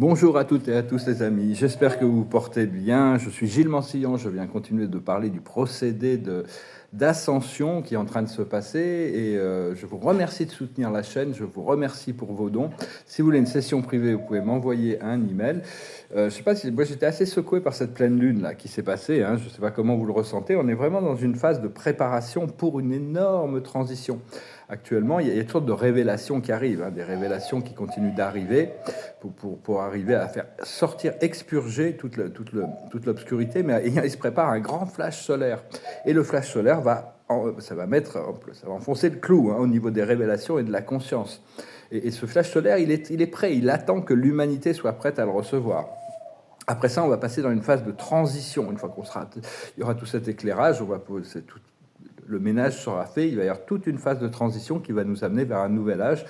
Bonjour à toutes et à tous les amis, j'espère que vous vous portez bien. Je suis Gilles Mansillon, je viens continuer de parler du procédé d'ascension qui est en train de se passer et je vous remercie de soutenir la chaîne, je vous remercie pour vos dons. Si vous voulez une session privée, vous pouvez m'envoyer un email. Je sais pas si moi j'étais assez secoué par cette pleine lune là qui s'est passée, hein. Je ne sais pas comment vous le ressentez, on est vraiment dans une phase de préparation pour une énorme transition. Actuellement, il y a toutes sortes de révélations qui arrivent, hein, des révélations qui continuent d'arriver pour arriver à faire sortir, expurger toute l'obscurité, mais il se prépare un grand flash solaire. Et le flash solaire ça va enfoncer le clou, hein, au niveau des révélations et de la conscience. Et ce flash solaire, il est prêt, il attend que l'humanité soit prête à le recevoir. Après ça, on va passer dans une phase de transition. Une fois il y aura tout cet éclairage, le ménage sera fait, il va y avoir toute une phase de transition qui va nous amener vers un nouvel âge.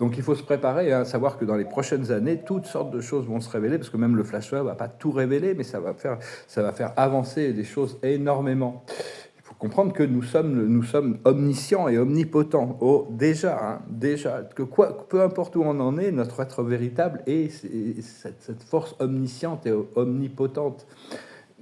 Donc il faut se préparer, hein, savoir que dans les prochaines années, toutes sortes de choses vont se révéler, parce que même le flash web ne va pas tout révéler, mais ça va faire avancer des choses énormément. Il faut comprendre que nous sommes omniscients et omnipotents. Oh, déjà, que peu importe où on en est, notre être véritable est cette force omnisciente et omnipotente.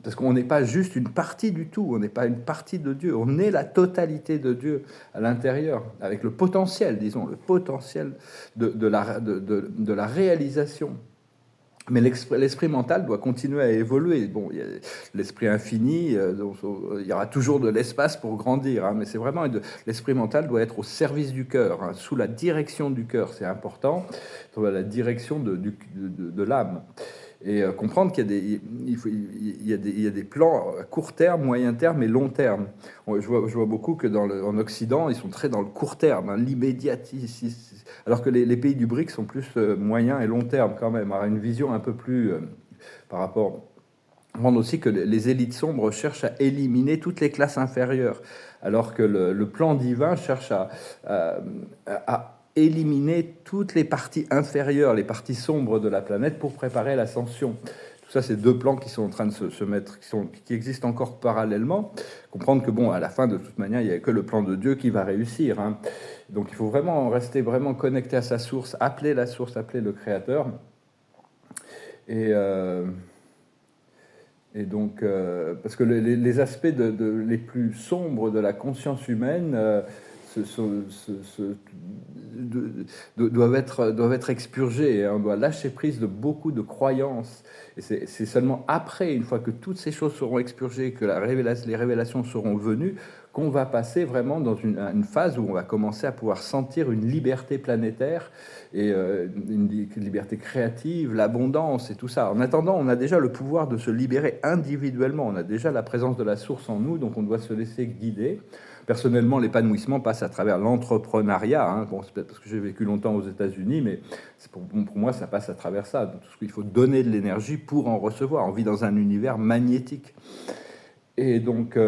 Parce qu'on n'est pas juste une partie du tout, on n'est pas une partie de Dieu, on est la totalité de Dieu à l'intérieur, avec le potentiel, disons, le potentiel de la réalisation. Mais l'esprit mental doit continuer à évoluer. Bon, il y a l'esprit infini, donc, il y aura toujours de l'espace pour grandir, hein, mais c'est vraiment l'esprit mental doit être au service du cœur, hein, sous la direction du cœur, c'est important, sous la direction de l'âme. Et comprendre qu'il y a des plans à court terme, moyen terme et long terme. Je vois beaucoup que en Occident, ils sont très dans le court terme, hein, l'immédiatisme, alors que les pays du BRIC sont plus moyen et long terme quand même, à une vision un peu plus par rapport. On demande aussi que les élites sombres cherchent à éliminer toutes les classes inférieures, alors que le plan divin cherche à éliminer toutes les parties inférieures, les parties sombres de la planète pour préparer l'ascension. Tout ça, c'est deux plans qui sont en train de se mettre, qui existent encore parallèlement. Comprendre que, bon, à la fin, de toute manière, il n'y a que le plan de Dieu qui va réussir, hein. Donc, il faut vraiment rester vraiment connecté à sa source, appeler la source, appeler le Créateur. Et donc, parce que les aspects les plus sombres de la conscience humaine doivent être expurgés. On doit lâcher prise de beaucoup de croyances. Et c'est seulement après, une fois que toutes ces choses seront expurgées, que les révélations seront venues, qu'on va passer vraiment dans une phase où on va commencer à pouvoir sentir une liberté planétaire et une liberté créative, l'abondance et tout ça. En attendant, on a déjà le pouvoir de se libérer individuellement. On a déjà la présence de la source en nous, donc on doit se laisser guider. Personnellement, l'épanouissement passe à travers l'entrepreneuriat. Hein. Bon, c'est peut-être parce que j'ai vécu longtemps aux États-Unis, mais pour moi, ça passe à travers ça. Donc, il faut donner de l'énergie pour en recevoir. On vit dans un univers magnétique. Et donc,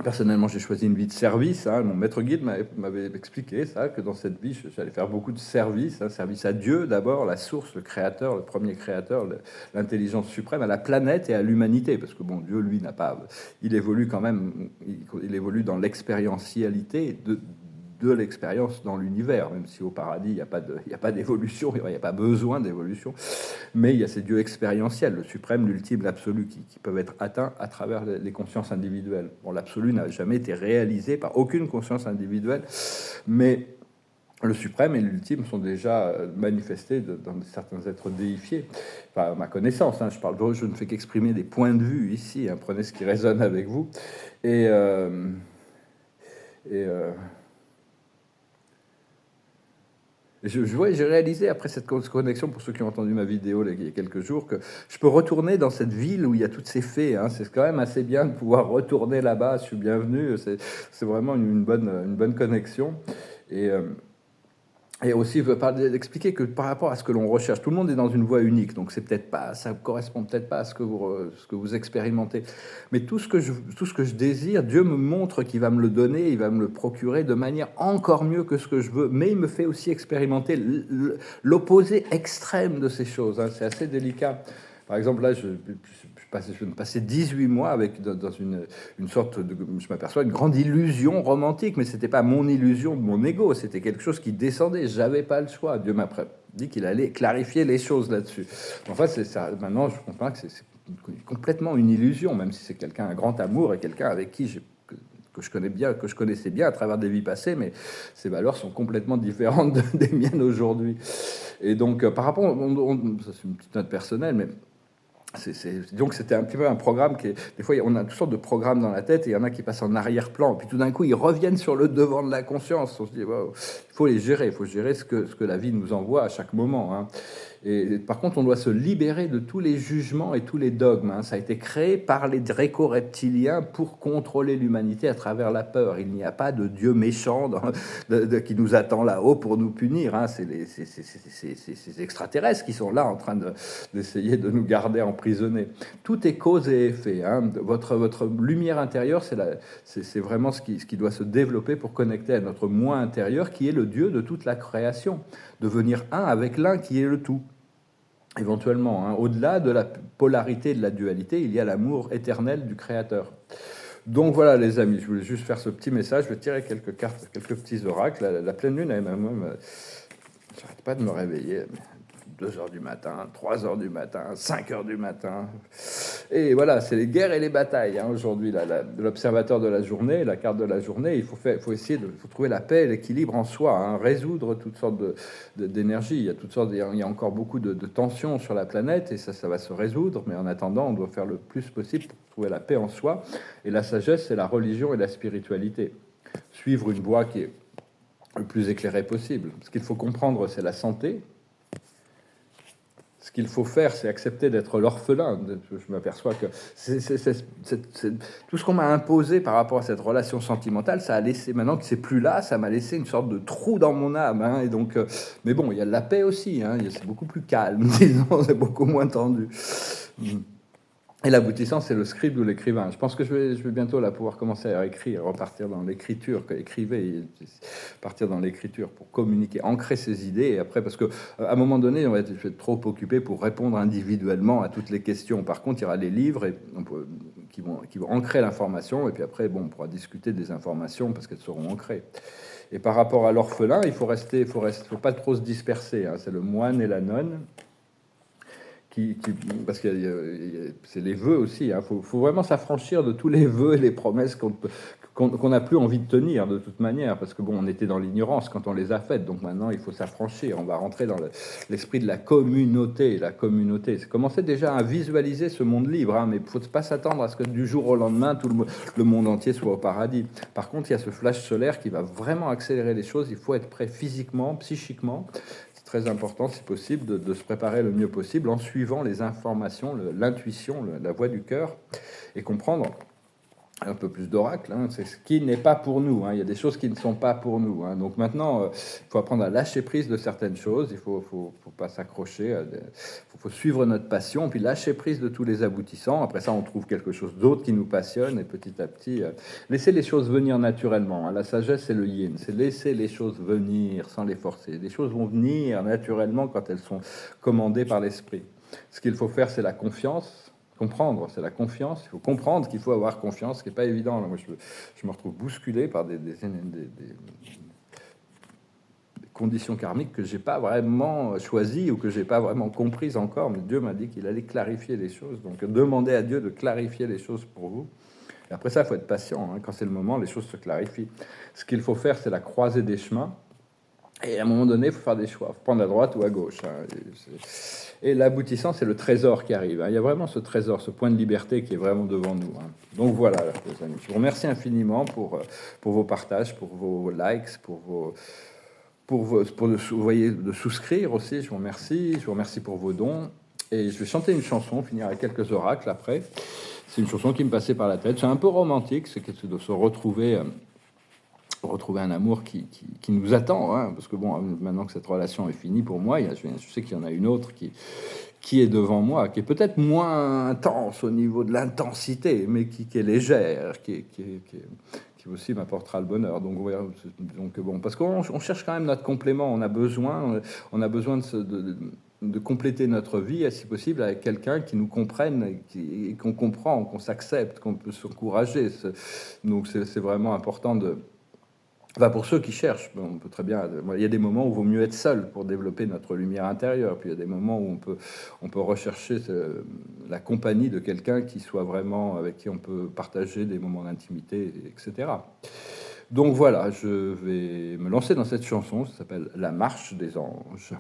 personnellement, j'ai choisi une vie de service. Hein. Mon maître guide m'avait expliqué ça, que dans cette vie, j'allais faire beaucoup de service. Hein. Service à Dieu d'abord, la source, le créateur, le premier créateur, l'intelligence suprême, à la planète et à l'humanité. Parce que bon, Dieu, lui, n'a pas... Il évolue quand même, il évolue dans l'expérientialité de l'expérience dans l'univers, même si au paradis, il n'y a pas d'évolution, il n'y a pas besoin d'évolution, mais il y a ces dieux expérientiels, le suprême, l'ultime, l'absolu, qui peuvent être atteints à travers les consciences individuelles. Bon, l'absolu n'a jamais été réalisé par aucune conscience individuelle, mais le suprême et l'ultime sont déjà manifestés dans certains êtres déifiés. Enfin, à ma connaissance, hein, je ne fais qu'exprimer des points de vue ici, hein, prenez ce qui résonne avec vous. J'ai réalisé après cette connexion, pour ceux qui ont entendu ma vidéo il y a quelques jours, que je peux retourner dans cette ville où il y a toutes ces fées. Hein. C'est quand même assez bien de pouvoir retourner là-bas. Je suis bienvenu. C'est vraiment une bonne connexion. Et aussi, je veux expliquer que par rapport à ce que l'on recherche, tout le monde est dans une voie unique, donc ça correspond peut-être pas à ce que vous expérimentez. Mais tout ce que je désire, Dieu me montre qu'il va me le donner, il va me le procurer de manière encore mieux que ce que je veux. Mais il me fait aussi expérimenter l'opposé extrême de ces choses. Hein. C'est assez délicat. Par exemple, là, je viens de passer 18 mois dans une sorte de, je m'aperçois, une grande illusion romantique, mais c'était pas mon illusion de mon ego, c'était quelque chose qui descendait. J'avais pas le choix. Dieu m'a dit qu'il allait clarifier les choses là-dessus. En fait, c'est ça. Maintenant, je comprends que c'est complètement une illusion, même si c'est quelqu'un, un grand amour et quelqu'un avec qui que je connais bien, que je connaissais bien à travers des vies passées, mais ses valeurs sont complètement différentes des miennes aujourd'hui. Et donc, par rapport, ça c'est une petite note personnelle, mais donc c'était un petit peu un programme qui est, des fois on a toutes sortes de programmes dans la tête et il y en a qui passent en arrière-plan, puis tout d'un coup ils reviennent sur le devant de la conscience. On se dit, wow, il faut les gérer, il faut gérer ce que la vie nous envoie à chaque moment, hein. Et par contre, on doit se libérer de tous les jugements et tous les dogmes, hein. Ça a été créé par les dréco-reptiliens pour contrôler l'humanité à travers la peur. Il n'y a pas de Dieu méchant qui nous attend là-haut pour nous punir, hein. C'est ces extraterrestres qui sont là en train d'essayer de nous garder emprisonnés. Tout est cause et effet, hein. Votre lumière intérieure, c'est vraiment ce qui doit se développer pour connecter à notre moi intérieur, qui est le Dieu de toute la création. Devenir un avec l'un qui est le tout. Éventuellement, hein, au-delà de la polarité et de la dualité, il y a l'amour éternel du Créateur. Donc voilà, les amis, je voulais juste faire ce petit message. Je vais tirer quelques cartes, quelques petits oracles. La pleine lune, j'arrête pas de me réveiller. 2 heures du matin, 3 heures du matin, 5 heures du matin. Et voilà, c'est les guerres et les batailles, hein, aujourd'hui. L'observateur de la journée, la carte de la journée, il faut essayer de trouver la paix et l'équilibre en soi, hein, résoudre toutes sortes d'énergies. Il y a encore beaucoup de tensions sur la planète et ça va se résoudre. Mais en attendant, on doit faire le plus possible pour trouver la paix en soi. Et la sagesse, c'est la religion et la spiritualité. Suivre une voie qui est le plus éclairée possible. Ce qu'il faut comprendre, c'est la santé. Ce qu'il faut faire, c'est accepter d'être l'orphelin. Je m'aperçois que tout ce qu'on m'a imposé par rapport à cette relation sentimentale, ça a laissé, maintenant que c'est plus là, ça m'a laissé une sorte de trou dans mon âme, hein. Et donc, mais bon, il y a de la paix aussi, hein. C'est beaucoup plus calme, disons, c'est beaucoup moins tendu. Et l'aboutissant, c'est le scribe ou l'écrivain. Je pense que je vais bientôt là pouvoir commencer à écrire, repartir dans l'écriture, partir dans l'écriture pour communiquer, ancrer ses idées. Et après, parce que à un moment donné, on va être trop occupé pour répondre individuellement à toutes les questions. Par contre, il y aura les livres qui vont ancrer l'information. Et puis après, bon, on pourra discuter des informations parce qu'elles seront ancrées. Et par rapport à l'orphelin, il faut pas trop se disperser, hein. C'est le moine et la nonne. Parce que c'est les vœux aussi. Il faut vraiment s'affranchir de tous les vœux et les promesses qu'on n'a plus envie de tenir de toute manière, parce que bon, on était dans l'ignorance quand on les a faites. Donc maintenant, il faut s'affranchir. On va rentrer dans l'esprit de la communauté. La communauté, c'est commencer déjà à visualiser ce monde libre, hein, mais il ne faut pas s'attendre à ce que du jour au lendemain, tout le monde entier soit au paradis. Par contre, il y a ce flash solaire qui va vraiment accélérer les choses. Il faut être prêt physiquement, psychiquement. Très important, si possible, de se préparer le mieux possible en suivant les informations, l'intuition, la voix du cœur, et comprendre un peu plus d'oracle, hein, c'est ce qui n'est pas pour nous, hein. Il y a des choses qui ne sont pas pour nous, hein. Donc maintenant, il faut apprendre à lâcher prise de certaines choses. Il faut pas s'accrocher. Faut suivre notre passion, puis lâcher prise de tous les aboutissants. Après ça, on trouve quelque chose d'autre qui nous passionne, et petit à petit, laisser les choses venir naturellement, hein. La sagesse, c'est le yin, c'est laisser les choses venir sans les forcer. Les choses vont venir naturellement quand elles sont commandées par l'esprit. Ce qu'il faut faire, c'est la confiance. Comprendre, c'est la confiance. Il faut comprendre qu'il faut avoir confiance, ce qui n'est pas évident. Là, moi, je me retrouve bousculé par des conditions karmiques que j'ai pas vraiment choisies ou que j'ai pas vraiment comprises encore. Mais Dieu m'a dit qu'il allait clarifier les choses. Donc, demandez à Dieu de clarifier les choses pour vous. Et après ça, il faut être patient, hein. Quand c'est le moment, les choses se clarifient. Ce qu'il faut faire, c'est la croisée des chemins. Et à un moment donné, il faut faire des choix. Il faut prendre à droite ou à gauche, hein. Et l'aboutissant, c'est le trésor qui arrive, hein. Il y a vraiment ce trésor, ce point de liberté qui est vraiment devant nous, hein. Donc voilà, les amis. Je vous remercie infiniment pour vos partages, pour vos likes, de souscrire aussi. Je vous remercie. Je vous remercie pour vos dons. Et je vais chanter une chanson, finir avec quelques oracles après. C'est une chanson qui me passait par la tête. C'est un peu romantique, c'est de se retrouver un amour qui nous attend, hein, parce que bon, maintenant que cette relation est finie pour moi, je sais qu'il y en a une autre qui est devant moi, qui est peut-être moins intense au niveau de l'intensité, mais qui est légère, qui aussi m'apportera le bonheur. Donc voilà, bon, parce qu'on cherche quand même notre complément, on a besoin de compléter notre vie, si possible, avec quelqu'un qui nous comprenne, qu'on comprend, qu'on s'accepte, qu'on peut s'encourager. Donc c'est vraiment important de... Enfin, pour ceux qui cherchent, on peut très bien... Il y a des moments où il vaut mieux être seul pour développer notre lumière intérieure. Puis il y a des moments où on peut rechercher la compagnie de quelqu'un qui soit vraiment... avec qui on peut partager des moments d'intimité, etc. Donc voilà, je vais me lancer dans cette chanson. Ça s'appelle « La marche des anges ».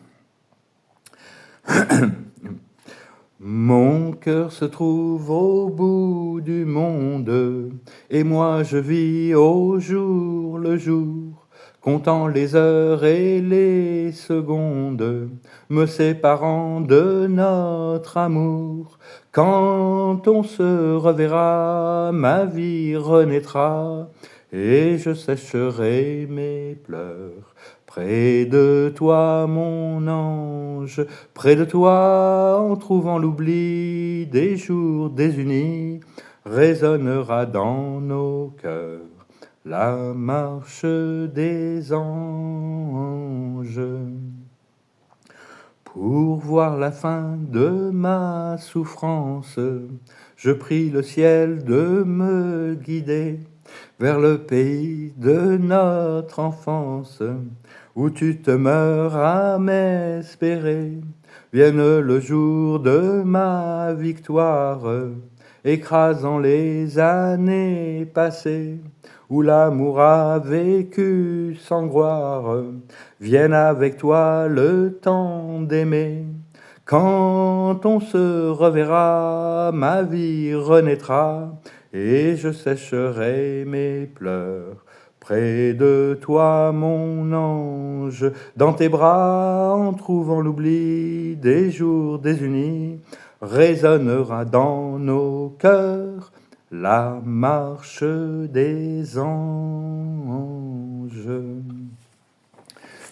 Mon cœur se trouve au bout du monde, et moi je vis au jour le jour, comptant les heures et les secondes, me séparant de notre amour. Quand on se reverra, ma vie renaîtra, et je sécherai mes pleurs. Près de toi, mon ange, près de toi, en trouvant l'oubli des jours désunis, résonnera dans nos cœurs la marche des anges. Pour voir la fin de ma souffrance, je prie le ciel de me guider vers le pays de notre enfance, où tu te meurs à m'espérer. Vienne le jour de ma victoire, écrasant les années passées, où l'amour a vécu sans gloire. Vienne avec toi le temps d'aimer. Quand on se reverra, ma vie renaîtra, et je sécherai mes pleurs. Près de toi, mon ange, dans tes bras, en trouvant l'oubli des jours désunis, résonnera dans nos cœurs la marche des anges.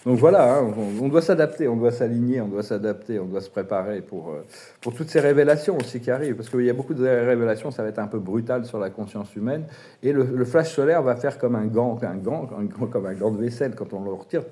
Donc voilà, hein, on doit s'adapter, on doit s'aligner, on doit s'adapter, on doit se préparer pour toutes ces révélations aussi qui arrivent. Parce qu'il y a beaucoup de révélations, ça va être un peu brutal sur la conscience humaine. Et le flash solaire va faire comme un gant de vaisselle. Quand on le retire,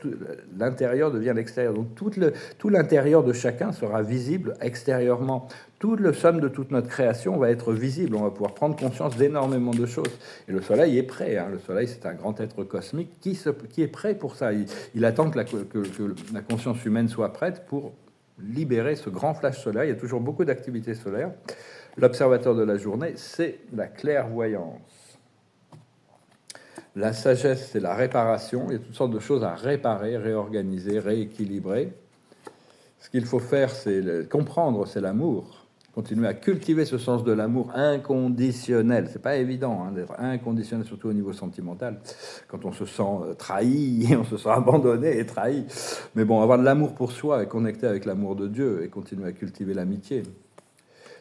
l'intérieur devient l'extérieur. Donc tout l'intérieur de chacun sera visible extérieurement. Toute la somme de toute notre création va être visible. On va pouvoir prendre conscience d'énormément de choses. Et le soleil est prêt. Hein. Le soleil, c'est un grand être cosmique qui est prêt pour ça. Il attend que la conscience humaine soit prête pour libérer ce grand flash solaire. Il y a toujours beaucoup d'activités solaires. L'observateur de la journée, c'est la clairvoyance. La sagesse, c'est la réparation. Il y a toutes sortes de choses à réparer, réorganiser, rééquilibrer. Ce qu'il faut faire, c'est comprendre, c'est l'amour. Continuer à cultiver ce sens de l'amour inconditionnel. C'est pas évident d'être inconditionnel, surtout au niveau sentimental, quand on se sent trahi, on se sent abandonné et trahi. Mais bon, avoir de l'amour pour soi et connecter avec l'amour de Dieu et continuer à cultiver l'amitié.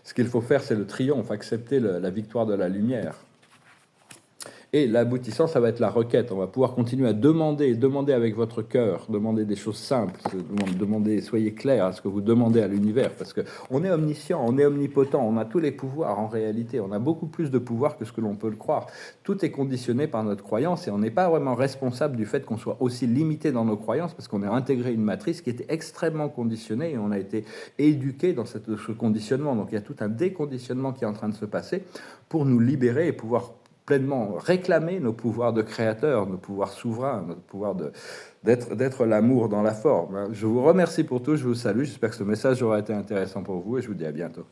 Ce qu'il faut faire, c'est le triomphe, accepter la victoire de la lumière. Et l'aboutissant, ça va être la requête. On va pouvoir continuer à demander avec votre cœur, demander des choses simples, demander, soyez clair à ce que vous demandez à l'univers, parce qu'on est omniscient, on est omnipotent, on a tous les pouvoirs en réalité, on a beaucoup plus de pouvoir que ce que l'on peut le croire. Tout est conditionné par notre croyance et on n'est pas vraiment responsable du fait qu'on soit aussi limité dans nos croyances, parce qu'on a intégré une matrice qui était extrêmement conditionnée et on a été éduqué dans ce conditionnement. Donc il y a tout un déconditionnement qui est en train de se passer pour nous libérer et pouvoir pleinement réclamer nos pouvoirs de créateur, nos pouvoirs souverains, notre pouvoir d'être l'amour dans la forme. Je vous remercie pour tout, je vous salue, j'espère que ce message aura été intéressant pour vous et je vous dis à bientôt.